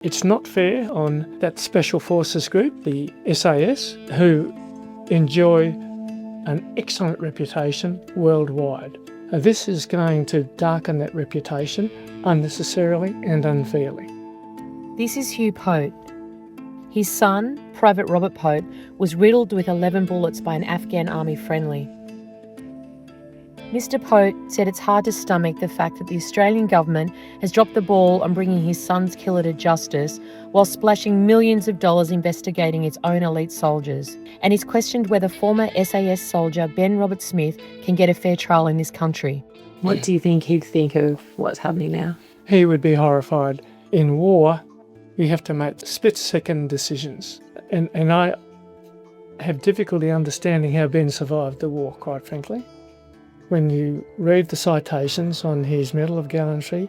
It's not fair on that Special Forces group, the SAS, who enjoy an excellent reputation worldwide. This is going to darken that reputation unnecessarily and unfairly. This is Hugh Poate. His son, Private Robert Poate, was riddled with 11 bullets by an Afghan army friendly. Mr. Poate said it's hard to stomach the fact that the Australian government has dropped the ball on bringing his son's killer to justice while splashing millions of dollars investigating its own elite soldiers. And he's questioned whether former SAS soldier Ben Robert Smith can get a fair trial in this country. What do you think he'd think of what's happening now? He would be horrified. In war, you have to make split-second decisions. And I have difficulty understanding how Ben survived the war, quite frankly. When you read the citations on his Medal of Gallantry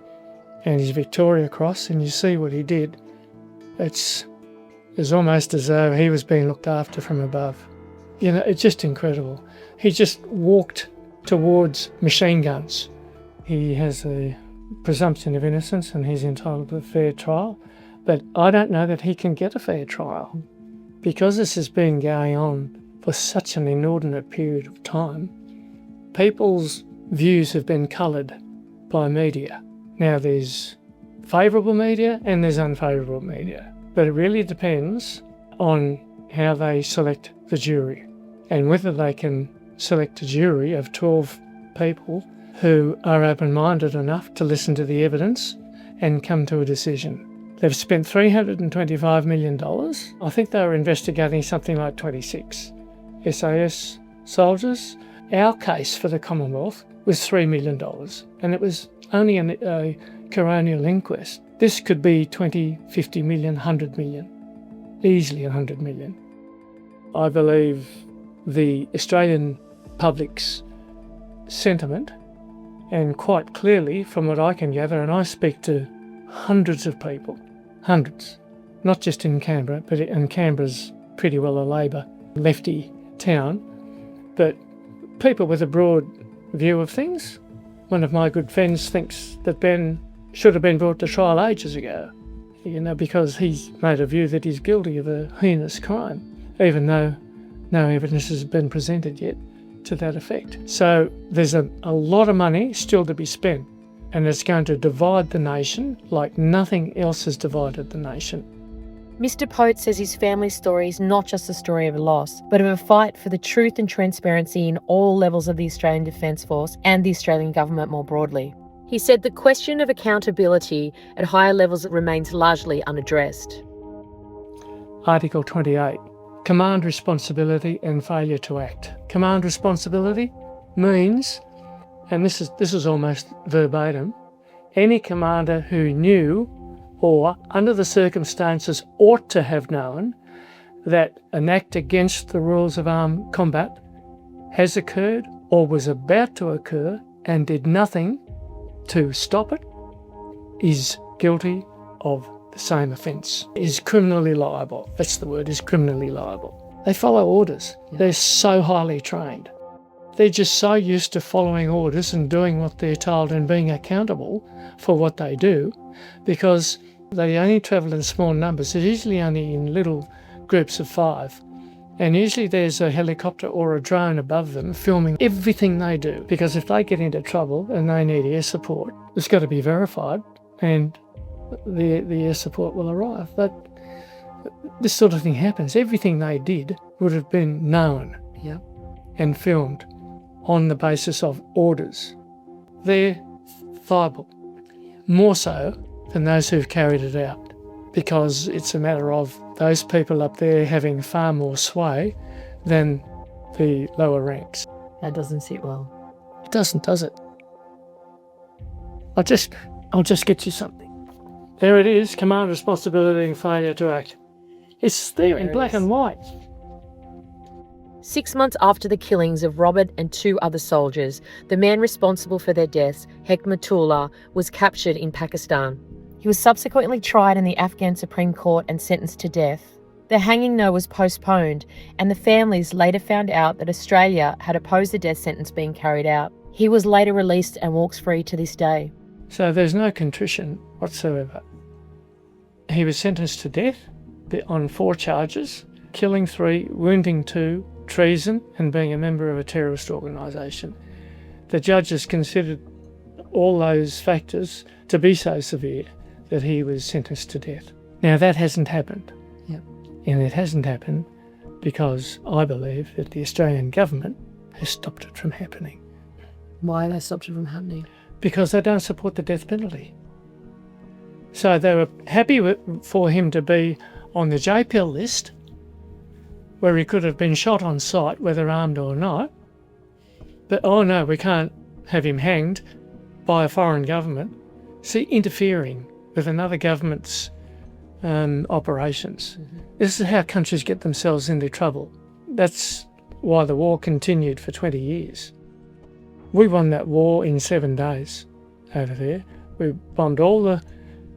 and his Victoria Cross and you see what he did, it's almost as though he was being looked after from above. You know, it's just incredible. He just walked towards machine guns. He has a presumption of innocence and he's entitled to a fair trial, but I don't know that he can get a fair trial because this has been going on for such an inordinate period of time. People's views have been coloured by media. Now there's favourable media and there's unfavourable media, but it really depends on how they select the jury and whether they can select a jury of 12 people who are open-minded enough to listen to the evidence and come to a decision. They've spent $325 million. I think they were investigating something like 26 SAS soldiers. Our case for the Commonwealth was $3 million, and it was only a coronial inquest. This could be 20, 50 million, 100 million, easily 100 million. I believe the Australian public's sentiment, and quite clearly from what I can gather, and I speak to hundreds of people, hundreds, not just in Canberra, and Canberra's pretty well a Labor lefty town, but people with a broad view of things. One of my good friends thinks that Ben should have been brought to trial ages ago, because he's made a view that he's guilty of a heinous crime, even though no evidence has been presented yet to that effect. So there's a lot of money still to be spent, and it's going to divide the nation like nothing else has divided the nation. Mr. Poate says his family's story is not just a story of a loss, but of a fight for the truth and transparency in all levels of the Australian Defence Force and the Australian government more broadly. He said the question of accountability at higher levels remains largely unaddressed. Article 28, command responsibility and failure to act. Command responsibility means, and this is almost verbatim, any commander who knew or, under the circumstances, ought to have known that an act against the rules of armed combat has occurred or was about to occur and did nothing to stop it is guilty of the same offence, is criminally liable. That's the word, is criminally liable. They follow orders. They're so highly trained. They're just so used to following orders and doing what they're told and being accountable for what they do, because they only travel in small numbers. They're usually only in little groups of 5. And usually there's a helicopter or a drone above them filming everything they do, because if they get into trouble and they need air support, it's got to be verified and the air support will arrive. But this sort of thing happens. Everything they did would have been known and filmed on the basis of orders. They're liable, more so than those who've carried it out, because it's a matter of those people up there having far more sway than the lower ranks. That doesn't sit well. It doesn't, does it? I'll just get you something. There it is, command responsibility and failure to act. It's there in black and white. 6 months after the killings of Robert and 2 other soldiers, the man responsible for their deaths, Hekmatullah, was captured in Pakistan. He was subsequently tried in the Afghan Supreme Court and sentenced to death. The hanging, though, was postponed, and the families later found out that Australia had opposed the death sentence being carried out. He was later released and walks free to this day. So there's no contrition whatsoever. He was sentenced to death on 4 charges: killing 3, wounding 2, treason, and being a member of a terrorist organisation. The judges considered all those factors to be so severe that he was sentenced to death. Now, that hasn't happened. Yep. And it hasn't happened because I believe that the Australian government has stopped it from happening. Why they stopped it from happening? Because they don't support the death penalty. So they were happy for him to be on the JPL list, where he could have been shot on sight, whether armed or not. But, oh no, we can't have him hanged by a foreign government. See, interfering with another government's operations. Mm-hmm. This is how countries get themselves into trouble. That's why the war continued for 20 years. We won that war in 7 days over there. We bombed all the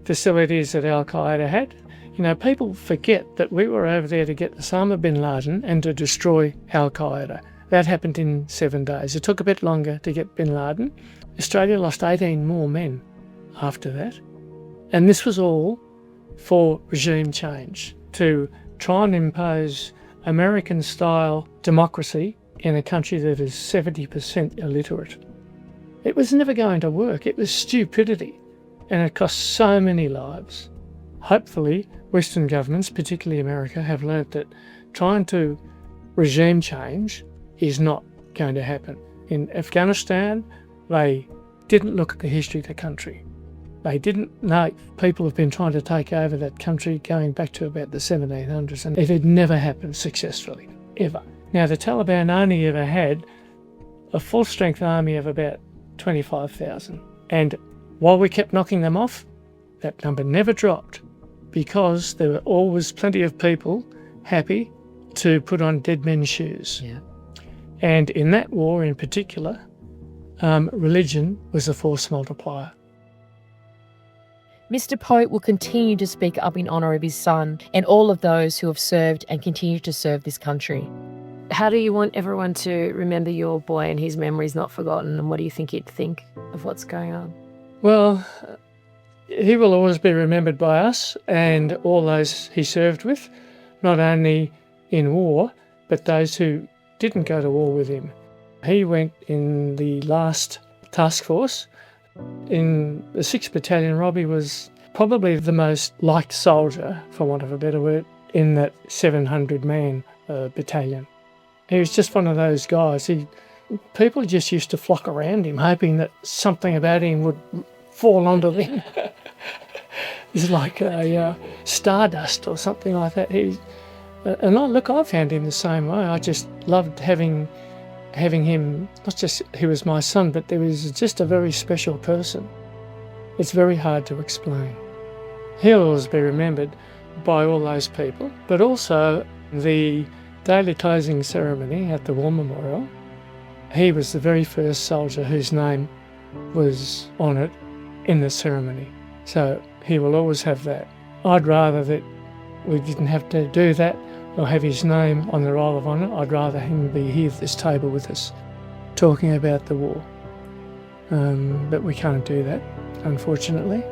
facilities that Al-Qaeda had. You know, people forget that we were over there to get Osama bin Laden and to destroy Al-Qaeda. That happened in 7 days. It took a bit longer to get bin Laden. Australia lost 18 more men after that. And this was all for regime change, to try and impose American-style democracy in a country that is 70% illiterate. It was never going to work. It was stupidity, and it cost so many lives. Hopefully, Western governments, particularly America, have learnt that trying to regime change is not going to happen. In Afghanistan, they didn't look at the history of the country. They didn't know people have been trying to take over that country going back to about the 1700s, and it had never happened successfully, ever. Now, the Taliban only ever had a full-strength army of about 25,000. And while we kept knocking them off, that number never dropped, because there were always plenty of people happy to put on dead men's shoes. Yeah. And in that war in particular, religion was a force multiplier. Mr. Poate will continue to speak up in honour of his son and all of those who have served and continue to serve this country. How do you want everyone to remember your boy and his memories not forgotten, and what do you think he'd think of what's going on? Well, he will always be remembered by us and all those he served with, not only in war, but those who didn't go to war with him. He went in the last task force. In the 6th Battalion, Robbie was probably the most liked soldier, for want of a better word, in that 700-man battalion. He was just one of those guys. People just used to flock around him, hoping that something about him would fall onto them. It's like a stardust or something like that. I found him the same way. I just loved having him. Not just he was my son, but there was just a very special person. It's very hard to explain. He'll always be remembered by all those people, but also the daily closing ceremony at the War Memorial. He was the very first soldier whose name was on it in the ceremony. So he will always have that. I'd rather that we didn't have to do that or have his name on the Roll of Honour. I'd rather him be here at this table with us, talking about the war. But we can't do that, unfortunately.